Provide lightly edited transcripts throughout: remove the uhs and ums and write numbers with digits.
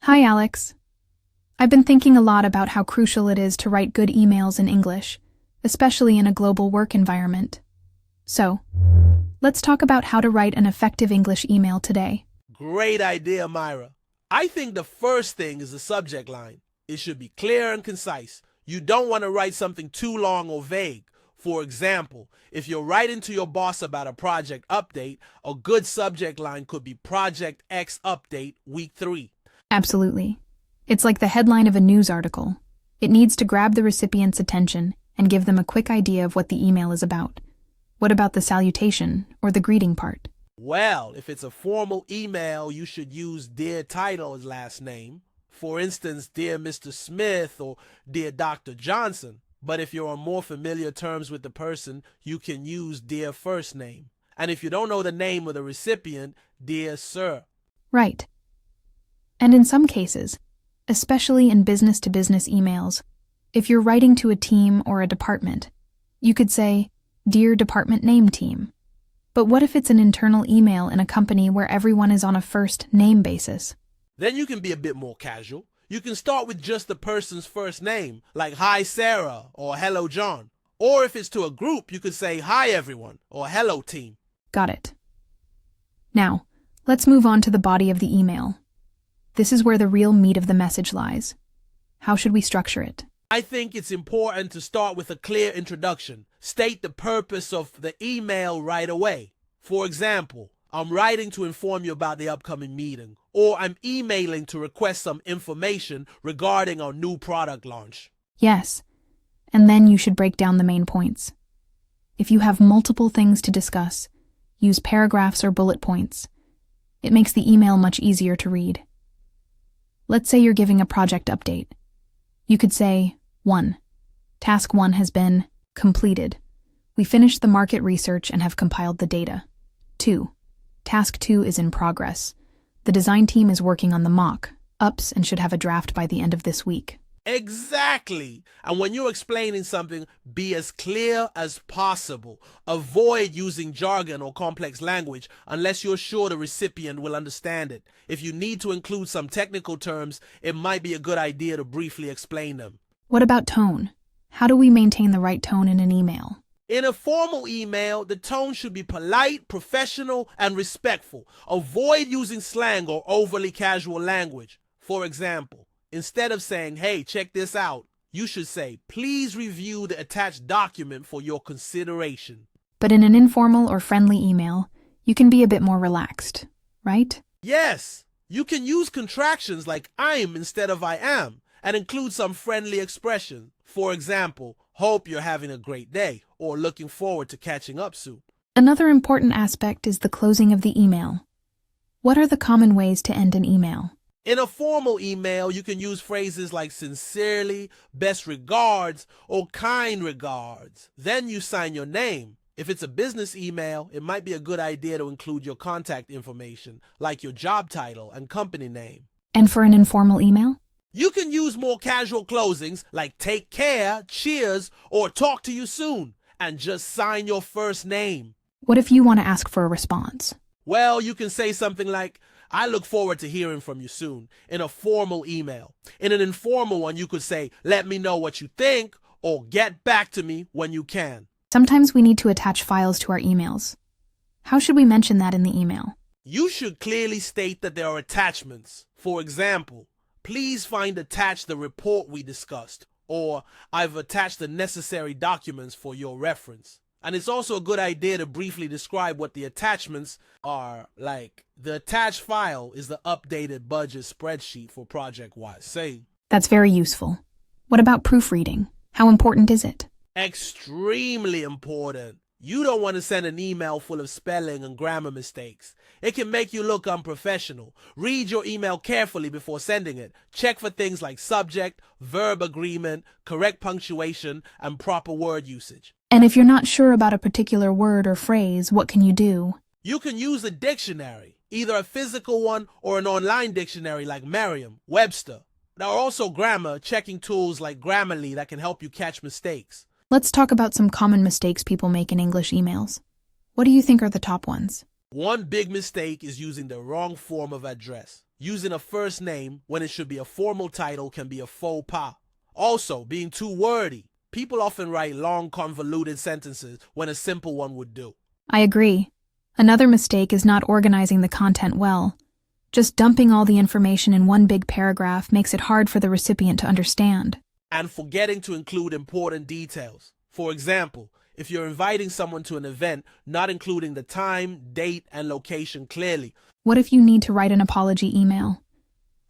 Hi, Alex. I've been thinking a lot about how crucial it is to write good emails in English, especially in a global work environment. So, let's talk about how to write an effective English email today. Great idea, Myra. I think the first thing is the subject line. It should be clear and concise. You don't want to write something too long or vague. For example, if you're writing to your boss about a project update, a good subject line could be Project X Update Week 3. Absolutely. It's like the headline of a news article. It needs to grab the recipient's attention and give them a quick idea of what the email is about. What about the salutation or the greeting part? Well, if it's a formal email, you should use Dear title as last name. For instance, Dear Mr. Smith or Dear Dr. Johnson. But if you're on more familiar terms with the person, you can use Dear first name. And if you don't know the name of the recipient, Dear Sir. Right. And in some cases, especially in business-to-business emails, if you're writing to a team or a department, you could say, Dear Department Name Team. But what if it's an internal email in a company where everyone is on a first-name basis? Then you can be a bit more casual. You can start with just the person's first name, like Hi Sarah or Hello John. Or if it's to a group, you could say Hi everyone or Hello team. Got it. Now, let's move on to the body of the email. This is where the real meat of the message lies. How should we structure it? I think it's important to start with a clear introduction. State the purpose of the email right away. For example, I'm writing to inform you about the upcoming meeting, or I'm emailing to request some information regarding our new product launch. Yes, and then you should break down the main points. If you have multiple things to discuss, use paragraphs or bullet points. It makes the email much easier to read. Let's say you're giving a project update. You could say, 1. Task 1 has been completed. We finished the market research and have compiled the data. 2. Task 2 is in progress. The design team is working on the mock-ups and should have a draft by the end of this week. Exactly. And when you're explaining something, be as clear as possible. Avoid using jargon or complex language unless you're sure the recipient will understand it. If you need to include some technical terms, it might be a good idea to briefly explain them. What about tone? How do we maintain the right tone in an email? In a formal email, the tone should be polite, professional, and respectful. Avoid using slang or overly casual language. For example, instead of saying, hey, check this out, you should say, please review the attached document for your consideration. But in an informal or friendly email, you can be a bit more relaxed, right? Yes, you can use contractions like I'm instead of I am and include some friendly expression. For example, hope you're having a great day or looking forward to catching up soon. Another important aspect is the closing of the email. What are the common ways to end an email? In a formal email, you can use phrases like sincerely, best regards, or kind regards. Then you sign your name. If it's a business email, it might be a good idea to include your contact information, like your job title and company name. And for an informal email? You can use more casual closings like take care, cheers, or talk to you soon, and just sign your first name. What if you want to ask for a response? Well, you can say something like, I look forward to hearing from you soon, in a formal email. In an informal one, you could say, let me know what you think, or get back to me when you can. Sometimes we need to attach files to our emails. How should we mention that in the email? You should clearly state that there are attachments. For example, please find attached the report we discussed, or I've attached the necessary documents for your reference. And it's also a good idea to briefly describe what the attachments are. Like, the attached file is the updated budget spreadsheet for Project Y. Say, that's very useful. What about proofreading? How important is it? Extremely important. You don't want to send an email full of spelling and grammar mistakes. It can make you look unprofessional. Read your email carefully before sending it. Check for things like subject, verb agreement, correct punctuation, and proper word usage. And if you're not sure about a particular word or phrase, what can you do? You can use a dictionary, either a physical one or an online dictionary like Merriam-Webster. There are also grammar checking tools like Grammarly that can help you catch mistakes. Let's talk about some common mistakes people make in English emails. What do you think are the top ones? One big mistake is using the wrong form of address. Using a first name when it should be a formal title can be a faux pas. Also, being too wordy. People often write long, convoluted sentences when a simple one would do. I agree. Another mistake is not organizing the content well. Just dumping all the information in one big paragraph makes it hard for the recipient to understand. And forgetting to include important details. For example, if you're inviting someone to an event, not including the time, date, and location clearly. What if you need to write an apology email?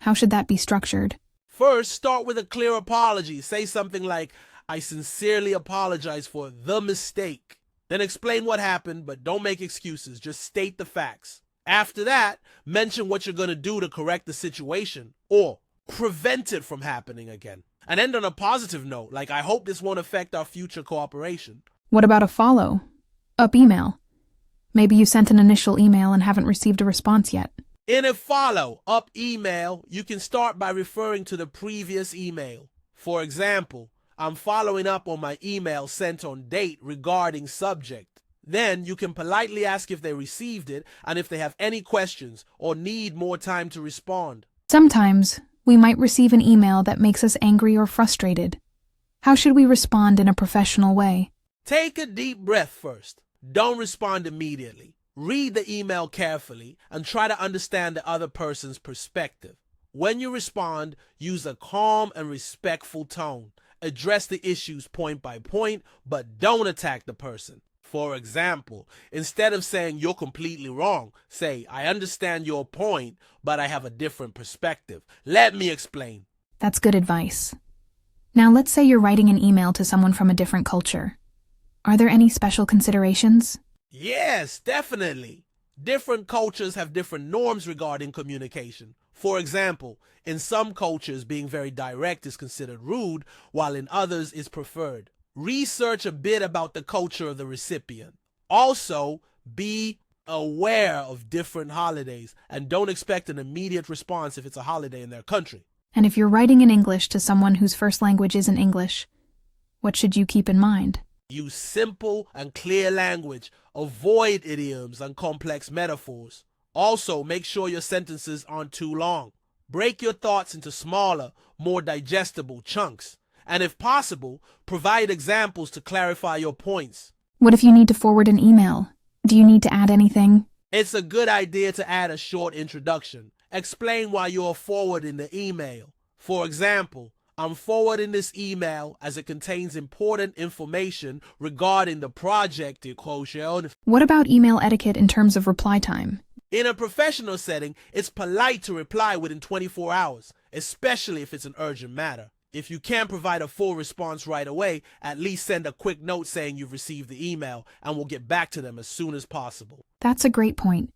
How should that be structured? First, start with a clear apology. Say something like, "I sincerely apologize for the mistake." Then explain what happened, but don't make excuses. Just state the facts. After that, mention what you're going to do to correct the situation or prevent it from happening again. And end on a positive note, like, "I hope this won't affect our future cooperation." What about a follow-up email? Maybe you sent an initial email and haven't received a response yet. In a follow-up email, you can start by referring to the previous email. For example, "I'm following up on my email sent on date regarding subject." Then you can politely ask if they received it and if they have any questions or need more time to respond. Sometimes we might receive an email that makes us angry or frustrated. How should we respond in a professional way? Take a deep breath first. Don't respond immediately. Read the email carefully and try to understand the other person's perspective. When you respond, use a calm and respectful tone. Address the issues point by point, but don't attack the person. For example, instead of saying "you're completely wrong," say, "I understand your point, but I have a different perspective. Let me explain." That's good advice. Now let's say you're writing an email to someone from a different culture. Are there any special considerations? Yes, definitely. Different cultures have different norms regarding communication. For example, in some cultures, being very direct is considered rude, while in others is preferred. Research a bit about the culture of the recipient. Also, be aware of different holidays and don't expect an immediate response if it's a holiday in their country. And if you're writing in English to someone whose first language isn't English, what should you keep in mind? Use simple and clear language. Avoid idioms and complex metaphors. Also, make sure your sentences aren't too long. Break your thoughts into smaller, more digestible chunks. And if possible, provide examples to clarify your points. What if you need to forward an email? Do you need to add anything? It's a good idea to add a short introduction. Explain why you're forwarding the email. For example, "I'm forwarding this email as it contains important information regarding the project in question." What about email etiquette in terms of reply time? In a professional setting, it's polite to reply within 24 hours, especially if it's an urgent matter. If you can't provide a full response right away, at least send a quick note saying you've received the email and we'll get back to them as soon as possible. That's a great point.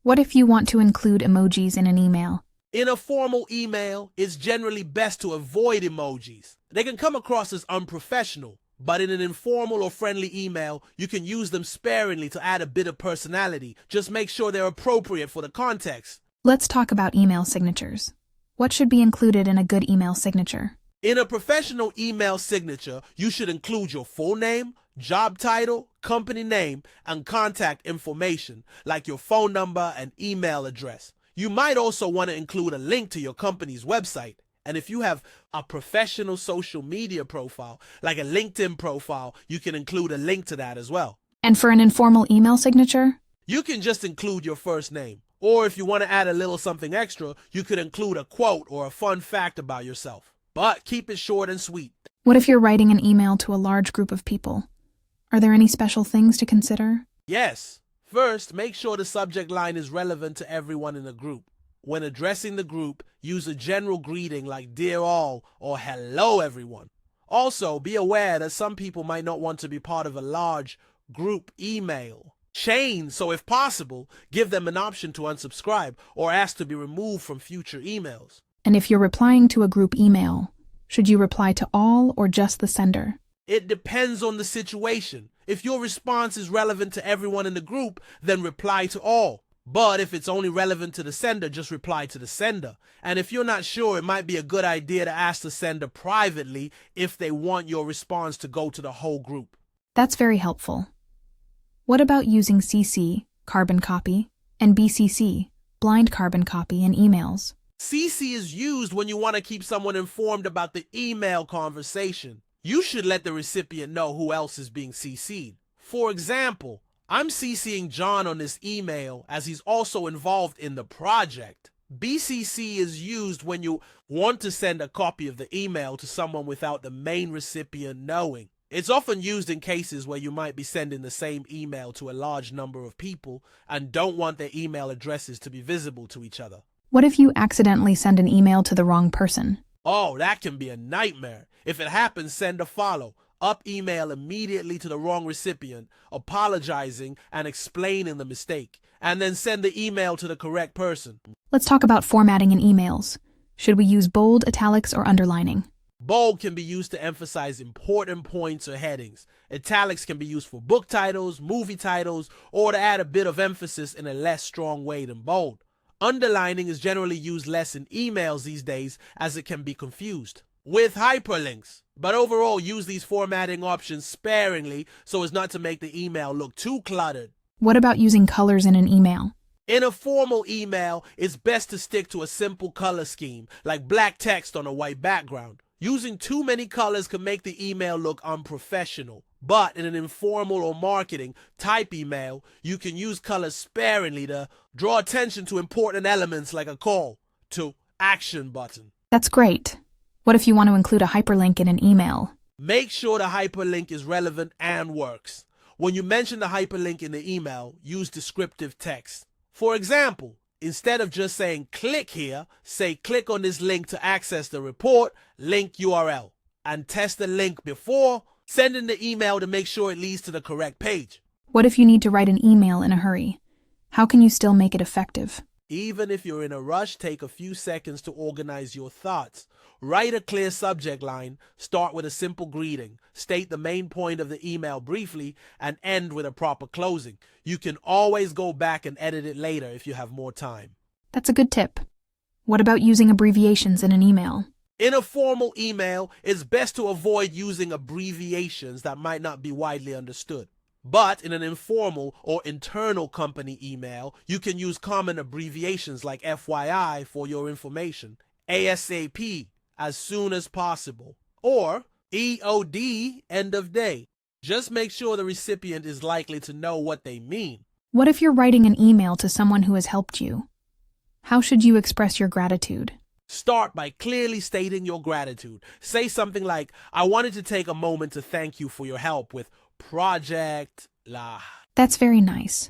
What if you want to include emojis in an email? In a formal email, it's generally best to avoid emojis. They can come across as unprofessional, but in an informal or friendly email, you can use them sparingly to add a bit of personality. Just make sure they're appropriate for the context. Let's talk about email signatures. What should be included in a good email signature? In a professional email signature, you should include your full name, job title, company name, and contact information, like your phone number and email address. You might also want to include a link to your company's website. And if you have a professional social media profile, like a LinkedIn profile, you can include a link to that as well. And for an informal email signature? You can just include your first name. Or if you want to add a little something extra, you could include a quote or a fun fact about yourself. But keep it short and sweet. What if you're writing an email to a large group of people? Are there any special things to consider? Yes. First, make sure the subject line is relevant to everyone in the group. When addressing the group, use a general greeting like "Dear all" or "Hello everyone." Also, be aware that some people might not want to be part of a large group email chain, so if possible, give them an option to unsubscribe or ask to be removed from future emails. And if you're replying to a group email, should you reply to all or just the sender? It depends on the situation. If your response is relevant to everyone in the group, then reply to all. But if it's only relevant to the sender, just reply to the sender. And if you're not sure, it might be a good idea to ask the sender privately if they want your response to go to the whole group. That's very helpful. What about using CC, carbon copy, and BCC, blind carbon copy in emails. CC is used when you want to keep someone informed about the email conversation. You should let the recipient know who else is being CC'd. For example, I'm CCing John on this email as he's also involved in the project. BCC is used when you want to send a copy of the email to someone without the main recipient knowing. It's often used in cases where you might be sending the same email to a large number of people and don't want their email addresses to be visible to each other. What if you accidentally send an email to the wrong person? Oh, that can be a nightmare. If it happens, send a follow up email immediately to the wrong recipient, apologizing and explaining the mistake, and then send the email to the correct person. Let's talk about formatting in emails. Should we use bold, italics, or underlining? Bold can be used to emphasize important points or headings. Italics can be used for book titles, movie titles, or to add a bit of emphasis in a less strong way than bold. Underlining is generally used less in emails these days as it can be confused with hyperlinks. But overall, use these formatting options sparingly so as not to make the email look too cluttered. What about using colors in an email? In a formal email, it's best to stick to a simple color scheme, like black text on a white background. Using too many colors can make the email look unprofessional. But in an informal or marketing type email, you can use colors sparingly to draw attention to important elements like a call to action button. That's great. What if you want to include a hyperlink in an email? Make sure the hyperlink is relevant and works. When you mention the hyperlink in the email, use descriptive text. For example, instead of just saying click here, say click on this link to access the report, link URL, and test the link before sending the email to make sure it leads to the correct page. What if you need to write an email in a hurry? How can you still make it effective? Even if you're in a rush, take a few seconds to organize your thoughts. Write a clear subject line, start with a simple greeting, state the main point of the email briefly, and end with a proper closing. You can always go back and edit it later if you have more time. That's a good tip. What about using abbreviations in an email? In a formal email, it's best to avoid using abbreviations that might not be widely understood. But in an informal or internal company email, you can use common abbreviations like FYI for your information, ASAP, as soon as possible, or EOD, end of day. Just make sure the recipient is likely to know what they mean. What if you're writing an email to someone who has helped you? How should you express your gratitude? Start by clearly stating your gratitude. Say something like, I wanted to take a moment to thank you for your help with project la. That's very nice.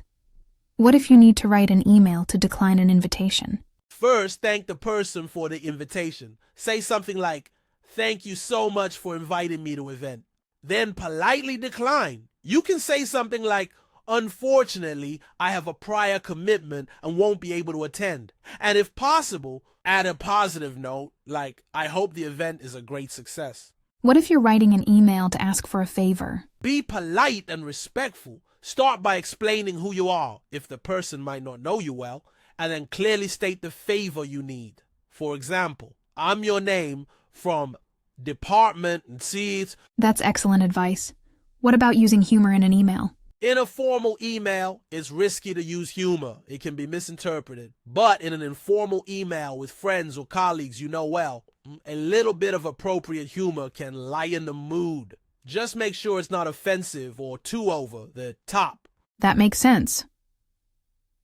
What if you need to write an email to decline an invitation? First, thank the person for the invitation. Say something like, thank you so much for inviting me to the event. Then politely decline. You can say something like, unfortunately, I have a prior commitment and won't be able to attend. And if possible, add a positive note like, I hope the event is a great success. What if you're writing an email to ask for a favor? Be polite and respectful. Start by explaining who you are, if the person might not know you well, and then clearly state the favor you need. For example, I'm your name from department and seeds. That's excellent advice. What about using humor in an email? In a formal email, it's risky to use humor. It can be misinterpreted. But in an informal email with friends or colleagues you know well, a little bit of appropriate humor can lighten the mood. Just make sure it's not offensive or too over the top. That makes sense.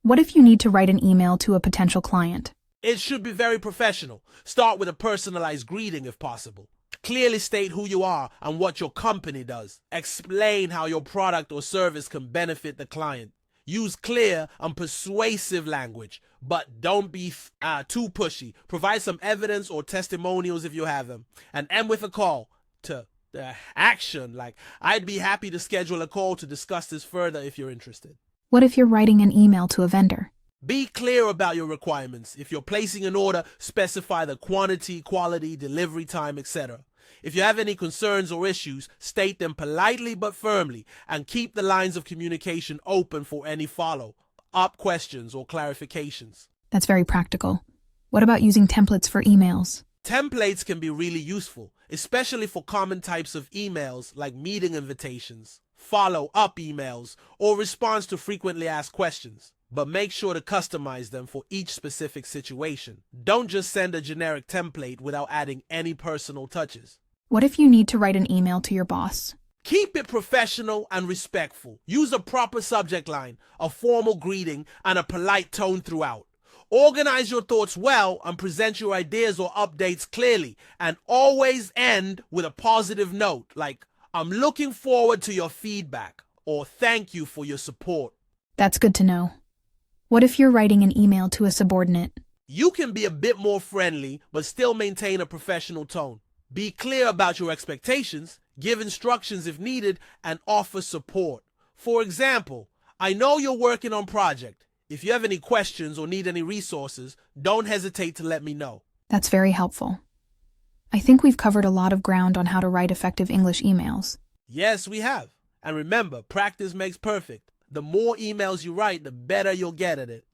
What if you need to write an email to a potential client? It should be very professional. Start with a personalized greeting if possible. Clearly state who you are and what your company does. Explain how your product or service can benefit the client. Use clear and persuasive language, but don't be too pushy. Provide some evidence or testimonials if you have them. And end with a call to action, like, I'd be happy to schedule a call to discuss this further if you're interested. What if you're writing an email to a vendor? Be clear about your requirements. If you're placing an order, specify the quantity, quality, delivery time, etc. If you have any concerns or issues, state them politely but firmly, and keep the lines of communication open for any follow-up questions or clarifications. That's very practical. What about using templates for emails? Templates can be really useful, especially for common types of emails like meeting invitations, follow-up emails, or response to frequently asked questions. but make sure to customize them for each specific situation. Don't just send a generic template without adding any personal touches. What if you need to write an email to your boss? Keep it professional and respectful. Use a proper subject line, a formal greeting, and a polite tone throughout. Organize your thoughts well and present your ideas or updates clearly, and always end with a positive note like, "I'm looking forward to your feedback," or "Thank you for your support." That's good to know. What if you're writing an email to a subordinate? You can be a bit more friendly, but still maintain a professional tone. Be clear about your expectations, give instructions if needed, and offer support. For example, "I know you're working on project. If you have any questions or need any resources, don't hesitate to let me know." That's very helpful. I think we've covered a lot of ground on how to write effective English emails. Yes, we have. And remember, practice makes perfect. The more emails you write, the better you'll get at it.